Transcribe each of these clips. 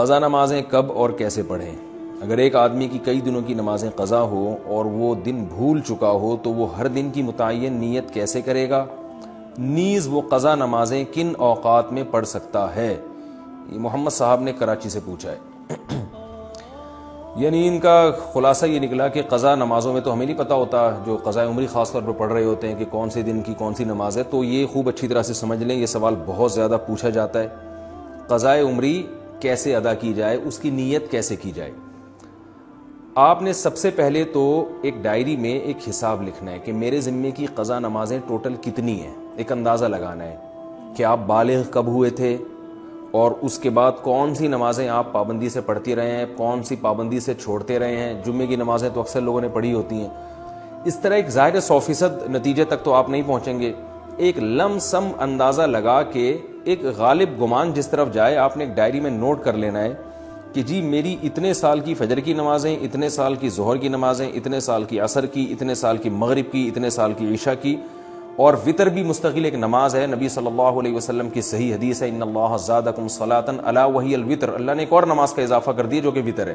قضا نمازیں کب اور کیسے پڑھیں؟ اگر ایک آدمی کی کئی دنوں کی نمازیں قضا ہو اور وہ دن بھول چکا ہو تو وہ ہر دن کی متعین نیت کیسے کرے گا؟ نیز وہ قضا نمازیں کن اوقات میں پڑھ سکتا ہے؟ یہ محمد صاحب نے کراچی سے پوچھا ہے۔ یعنی ان کا خلاصہ یہ نکلا کہ قضا نمازوں میں تو ہمیں نہیں پتہ ہوتا، جو قضاء عمری خاص طور پر پڑھ رہے ہوتے ہیں کہ کون سے دن کی کون سی نماز ہے، تو یہ خوب اچھی طرح سے سمجھ لیں، یہ سوال بہت زیادہ پوچھا جاتا ہے۔ قضاء عمری کیسے ادا کی جائے، اس کی نیت کیسے کی جائے؟ آپ نے سب سے پہلے تو ایک ڈائری میں ایک حساب لکھنا ہے کہ میرے ذمے کی قضا نمازیں ٹوٹل کتنی ہیں، ایک اندازہ لگانا ہے کہ آپ بالغ کب ہوئے تھے اور اس کے بعد کون سی نمازیں آپ پابندی سے پڑھتی رہے ہیں، کون سی پابندی سے چھوڑتے رہے ہیں۔ جمعے کی نمازیں تو اکثر لوگوں نے پڑھی ہوتی ہیں۔ اس طرح ایک ظاہر 100% نتیجے تک تو آپ نہیں پہنچیں گے، ایک لم سم اندازہ لگا کے ایک غالب گمان جس طرف جائے آپ نے ایک ڈائری میں نوٹ کر لینا ہے کہ جی میری اتنے سال کی فجر کی نمازیں، اتنے سال کی ظہر کی نمازیں، اتنے سال کی عصر کی، اتنے سال کی مغرب کی، اتنے سال کی عشاء کی، اور وطر بھی مستقل ایک نماز ہے۔ نبی صلی اللہ علیہ وسلم کی صحیح حدیث ہے، ان اللہ زادکم صلاۃ الا وہی الوتر، اللہ نے ایک اور نماز کا اضافہ کر دیا جو کہ وطر ہے۔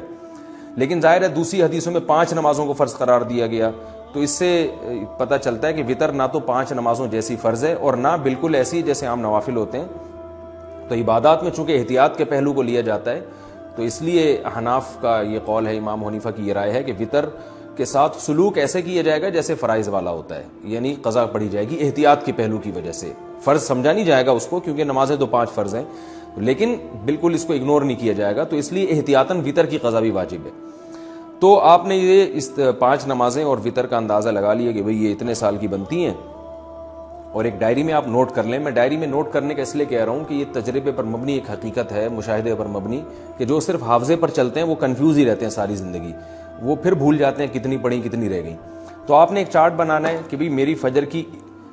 لیکن ظاہر ہے دوسری حدیثوں میں 5 نمازوں کو فرض قرار دیا گیا، تو اس سے پتہ چلتا ہے کہ وطر نہ تو 5 نمازوں جیسی فرض ہے اور نہ بالکل ایسی جیسے عام نوافل ہوتے ہیں۔ تو عبادات میں چونکہ احتیاط کے پہلو کو لیا جاتا ہے، تو اس لیے حناف کا یہ قول ہے، امام حنیفہ کی یہ رائے ہے کہ وطر کے ساتھ سلوک ایسے کیا جائے گا جیسے فرائض والا ہوتا ہے، یعنی قضا پڑھی جائے گی احتیاط کے پہلو کی وجہ سے۔ فرض سمجھا نہیں جائے گا اس کو، کیونکہ نمازیں تو 5 فرض ہیں، لیکن بالکل اس کو اگنور نہیں کیا جائے گا، تو اس لیے احتیاطاً وطر کی قضا بھی واجب ہے۔ تو آپ نے یہ اس 5 نمازیں اور وطر کا اندازہ لگا لیا کہ بھئی یہ اتنے سال کی بنتی ہیں، اور ایک ڈائری میں آپ نوٹ کر لیں۔ میں ڈائری میں نوٹ کرنے کا اس لیے کہہ رہا ہوں کہ یہ تجربے پر مبنی ایک حقیقت ہے، مشاہدے پر مبنی، کہ جو صرف حافظے پر چلتے ہیں وہ کنفیوز ہی رہتے ہیں ساری زندگی، وہ پھر بھول جاتے ہیں کتنی پڑھی کتنی رہ گئیں۔ تو آپ نے ایک چارٹ بنانا ہے کہ بھئی میری فجر کی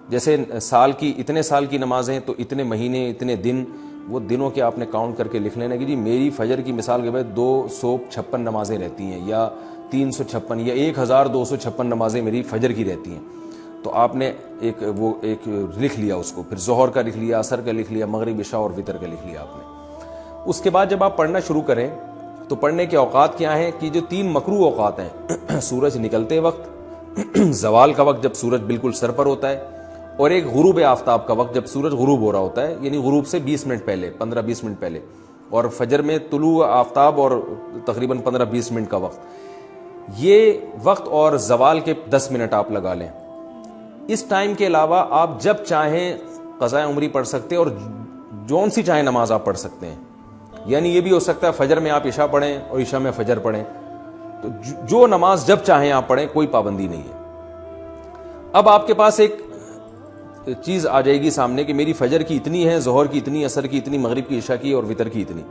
جیسے سال کی اتنے سال کی نمازیں تو اتنے مہینے اتنے دن، وہ دنوں کے آپ نے کاؤنٹ کر کے لکھ لینا کہ جی میری فجر کی مثال کے بعد 256 نمازیں رہتی ہیں، یا 356 یا 1256 نمازیں میری فجر کی رہتی ہیں۔ تو آپ نے ایک لکھ لیا اس کو، پھر ظہر کا لکھ لیا، عصر کا لکھ لیا، مغرب عشاء اور وطر کا لکھ لیا آپ نے۔ اس کے بعد جب آپ پڑھنا شروع کریں تو پڑھنے کے اوقات کیا ہیں کہ جو 3 مکروہ اوقات ہیں، سورج نکلتے وقت، زوال کا وقت جب سورج بالکل سر پر ہوتا ہے، اور ایک غروب آفتاب کا وقت جب سورج غروب ہو رہا ہوتا ہے، یعنی غروب سے 20 منٹ پہلے، 15-20 منٹ پہلے، اور فجر میں طلوع آفتاب اور تقریباً 15-20 منٹ کا وقت، یہ وقت اور زوال کے 10 منٹ آپ لگا لیں۔ اس ٹائم کے علاوہ آپ جب چاہیں قضاء عمری پڑھ سکتے ہیں، اور جون سی چاہیں نماز آپ پڑھ سکتے ہیں۔ یعنی یہ بھی ہو سکتا ہے فجر میں آپ عشاء پڑھیں اور عشاء میں فجر پڑھیں، تو جو نماز جب چاہیں آپ پڑھیں، کوئی پابندی نہیں ہے۔ اب آپ کے پاس ایک چیز آ جائے گی سامنے کہ میری فجر کی اتنی ہے، ظہر کی اتنی، عصر کی اتنی، مغرب کی عشاء کی اور وطر کی اتنی۔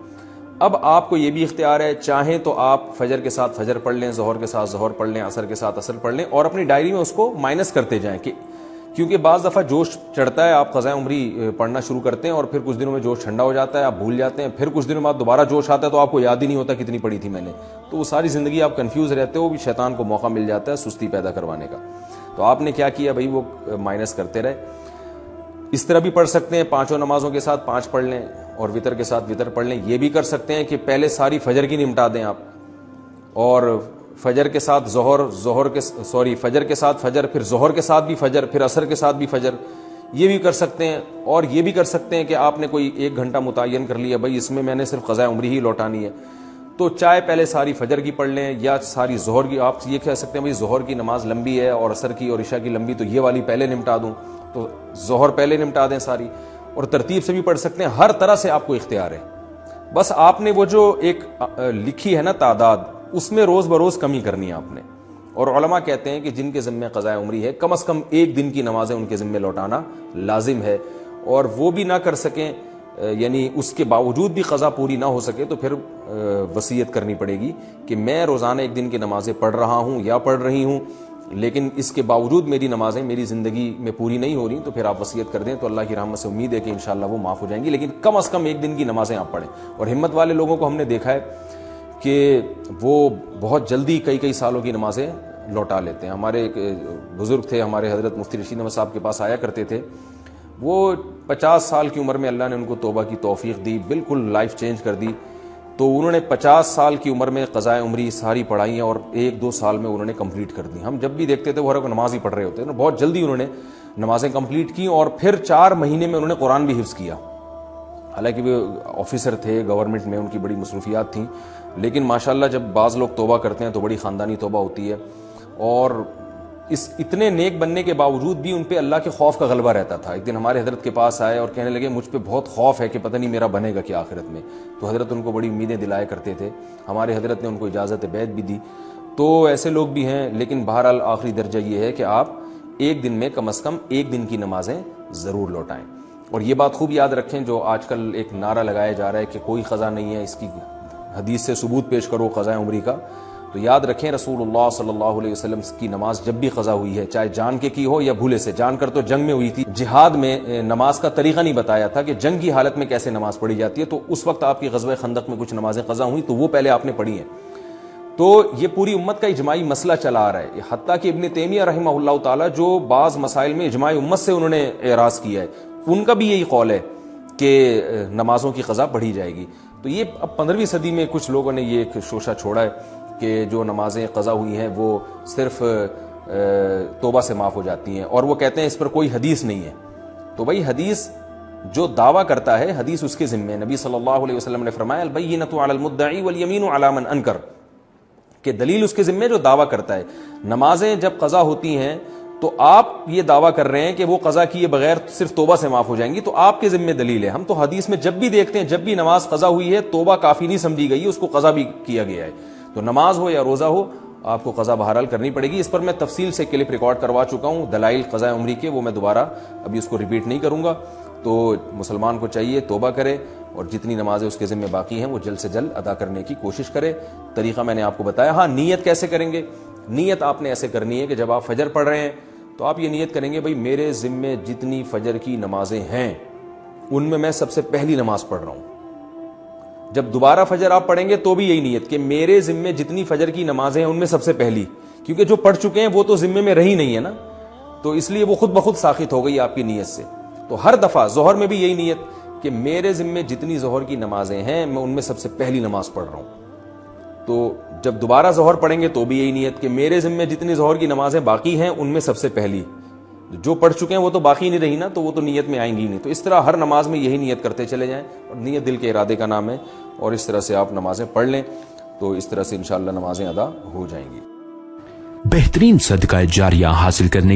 اب آپ کو یہ بھی اختیار ہے، چاہیں تو آپ فجر کے ساتھ فجر پڑھ لیں، ظہر کے ساتھ ظہر پڑھ لیں، عصر کے ساتھ عصر پڑھ لیں، اور اپنی ڈائری میں اس کو مائنس کرتے جائیں، کہ کیونکہ بعض دفعہ جوش چڑھتا ہے، آپ قضاء عمری پڑھنا شروع کرتے ہیں اور پھر کچھ دنوں میں جوش ٹھنڈا ہو جاتا ہے، آپ بھول جاتے ہیں، پھر کچھ دنوں بعد دوبارہ جوش آتا ہے تو آپ کو یاد ہی نہیں ہوتا کتنی پڑھی تھی میں نے، تو وہ ساری زندگی آپ کنفیوز رہتے ہو، بھی شیطان کو موقع مل جاتا ہے سستی پیدا کروانے کا۔ تو آپ نے کیا کیا بھائی، وہ مائنس کرتے رہے۔ اس طرح بھی پڑھ سکتے ہیں، 5 نمازوں کے ساتھ 5 پڑھ لیں اور وطر کے ساتھ وطر پڑھ لیں۔ یہ بھی کر سکتے ہیں کہ پہلے ساری فجر کی نمٹا دیں آپ، اور فجر کے ساتھ فجر کے ساتھ فجر، پھر ظہر کے ساتھ بھی فجر، پھر عصر کے ساتھ بھی فجر، یہ بھی کر سکتے ہیں۔ اور یہ بھی کر سکتے ہیں کہ آپ نے کوئی 1 گھنٹہ متعین کر لیا، بھائی اس میں نے صرف قضاء عمری ہی لوٹانی ہے، تو چاہے پہلے ساری فجر کی پڑھ لیں یا ساری ظہر کی۔ آپ یہ کہہ سکتے ہیں بھائی ظہر کی نماز لمبی ہے اور عصر کی اور عشاء کی لمبی، تو یہ والی پہلے نمٹا دوں، تو ظہر پہلے نمٹا دیں ساری، اور ترتیب سے بھی پڑھ سکتے ہیں۔ ہر طرح سے آپ کو اختیار ہے، بس آپ نے وہ جو ایک لکھی ہے نا تعداد، اس میں روز بروز کمی کرنی ہے آپ نے۔ اور علماء کہتے ہیں کہ جن کے ذمہ قضاء عمری ہے، کم از کم 1 دن کی نمازیں ان کے ذمہ لوٹانا لازم ہے، اور وہ بھی نہ کر سکیں، یعنی اس کے باوجود بھی قضا پوری نہ ہو سکے، تو پھر وصیت کرنی پڑے گی کہ میں روزانہ 1 دن کی نمازیں پڑھ رہا ہوں یا پڑھ رہی ہوں، لیکن اس کے باوجود میری نمازیں میری زندگی میں پوری نہیں ہو رہی، تو پھر آپ وصیت کر دیں، تو اللہ کی رحمت سے امید ہے کہ انشاءاللہ وہ معاف ہو جائیں گی، لیکن کم از کم 1 دن کی نمازیں آپ پڑھیں۔ اور ہمت والے لوگوں کو ہم نے دیکھا ہے کہ وہ بہت جلدی کئی سالوں کی نمازیں لوٹا لیتے ہیں۔ ہمارے ایک بزرگ تھے، ہمارے حضرت مفتی رشید احمد صاحب کے پاس آیا کرتے تھے، وہ 50 سال کی عمر میں اللہ نے ان کو توبہ کی توفیق دی، بالکل لائف چینج کر دی، تو تو انہوں نے 50 سال کی عمر میں قضاء عمری ساری پڑھائی ہیں اور 1-2 سال میں انہوں نے کمپلیٹ کر دی. ہم جب بھی دیکھتے تھے وہ ہر نماز ہی پڑھ رہے ہوتے ہیں, بہت جلدی انہوں نے نمازیں کمپلیٹ کی اور پھر 4 مہینے میں انہوں نے قرآن بھی حفظ کیا. حالانکہ وہ آفیسر تھے گورنمنٹ میں, ان کی بڑی مصروفیات تھیں, لیکن ماشاءاللہ جب بعض لوگ توبہ کرتے ہیں تو بڑی خاندانی توبہ ہوتی ہے. اور اس اتنے نیک بننے کے باوجود بھی ان پہ اللہ کے خوف کا غلبہ رہتا تھا. ایک دن ہمارے حضرت کے پاس آئے اور کہنے لگے مجھ پہ بہت خوف ہے کہ پتہ نہیں میرا بنے گا کیا آخرت میں. تو حضرت ان کو بڑی امیدیں دلایا کرتے تھے. ہمارے حضرت نے ان کو اجازت بیعت بھی دی. تو ایسے لوگ بھی ہیں, لیکن بہرحال آخری درجہ یہ ہے کہ آپ ایک دن میں کم از کم 1 دن کی نمازیں ضرور لوٹائیں. اور یہ بات خوب یاد رکھیں, جو آج کل ایک نعرہ لگایا جا رہا ہے کہ کوئی قضا نہیں ہے, اس کی حدیث سے ثبوت پیش کرو قضاء عمری کا, تو یاد رکھیں رسول اللہ صلی اللہ علیہ وسلم کی نماز جب بھی قضا ہوئی ہے, چاہے جان کے کی ہو یا بھولے سے, جان کر تو جنگ میں ہوئی تھی, جہاد میں نماز کا طریقہ نہیں بتایا تھا کہ جنگ کی حالت میں کیسے نماز پڑھی جاتی ہے. تو اس وقت آپ کی غزوہ خندق میں کچھ نمازیں قضا ہوئی تو وہ پہلے آپ نے پڑھی ہیں. تو یہ پوری امت کا اجماعی مسئلہ چلا آ رہا ہے. حتیٰ کہ ابن تیمیہ رحمہ اللہ تعالیٰ جو بعض مسائل میں اجماع امت سے انہوں نے اعراض کیا ہے, ان کا بھی یہی قول ہے کہ نمازوں کی قضا پڑھی جائے گی. تو یہ اب 15ویں صدی میں کچھ لوگوں نے یہ ایک شوشہ چھوڑا ہے کہ جو نمازیں قضا ہوئی ہیں وہ صرف توبہ سے معاف ہو جاتی ہیں, اور وہ کہتے ہیں اس پر کوئی حدیث نہیں ہے. تو بھائی حدیث جو دعویٰ کرتا ہے حدیث اس کے ذمہ. نبی صلی اللہ علیہ وسلم نے فرمایا البینۃ علی المدعی والیمین علی من انکر, کہ دلیل اس کے ذمہ جو دعویٰ کرتا ہے. نمازیں جب قضا ہوتی ہیں تو آپ یہ دعویٰ کر رہے ہیں کہ وہ قضا کیے بغیر صرف توبہ سے معاف ہو جائیں گی, تو آپ کے ذمہ دلیل ہے. ہم تو حدیث میں جب بھی دیکھتے ہیں جب بھی نماز قضا ہوئی ہے توبہ کافی نہیں سمجھی گئی, اس کو قضا بھی کیا گیا ہے. تو نماز ہو یا روزہ ہو آپ کو قضا بہرحال کرنی پڑے گی. اس پر میں تفصیل سے کلپ ریکارڈ کروا چکا ہوں دلائل قضاء عمری کے, وہ میں دوبارہ ابھی اس کو ریپیٹ نہیں کروں گا. تو مسلمان کو چاہیے توبہ کرے اور جتنی نمازیں اس کے ذمہ باقی ہیں وہ جلد سے جلد ادا کرنے کی کوشش کرے. طریقہ میں نے آپ کو بتایا. ہاں نیت کیسے کریں گے؟ نیت آپ نے ایسے کرنی ہے کہ جب آپ فجر پڑھ رہے ہیں تو آپ یہ نیت کریں گے بھئی میرے ذمہ جتنی فجر کی نمازیں ہیں ان میں سب سے پہلی نماز پڑھ رہا ہوں. جب دوبارہ فجر آپ پڑھیں گے تو بھی یہی نیت کہ میرے ذمہ جتنی فجر کی نمازیں ہیں ان میں سب سے پہلی, کیونکہ جو پڑھ چکے ہیں وہ تو ذمہ میں رہی نہیں ہے نا, تو اس لیے وہ خود بخود ساخط ہو گئی آپ کی نیت سے. تو ہر دفعہ ظہر میں بھی یہی نیت کہ میرے ذمہ جتنی ظہر کی نمازیں ہیں میں ان میں سب سے پہلی نماز پڑھ رہا ہوں. تو جب دوبارہ ظہر پڑھیں گے تو بھی یہی نیت کہ میرے ذمہ جتنی ظہر کی نمازیں باقی ہیں ان میں سب سے پہلی. جو پڑھ چکے ہیں وہ تو باقی نہیں رہی نا, تو وہ تو نیت میں آئیں گی نہیں. تو اس طرح ہر نماز میں یہی نیت کرتے چلے جائیں, اور نیت دل کے ارادے کا نام ہے, اور اس طرح سے آپ نمازیں پڑھ لیں تو اس طرح سے انشاءاللہ نمازیں ادا ہو جائیں گی. بہترین صدقہ جاریہ حاصل کرنے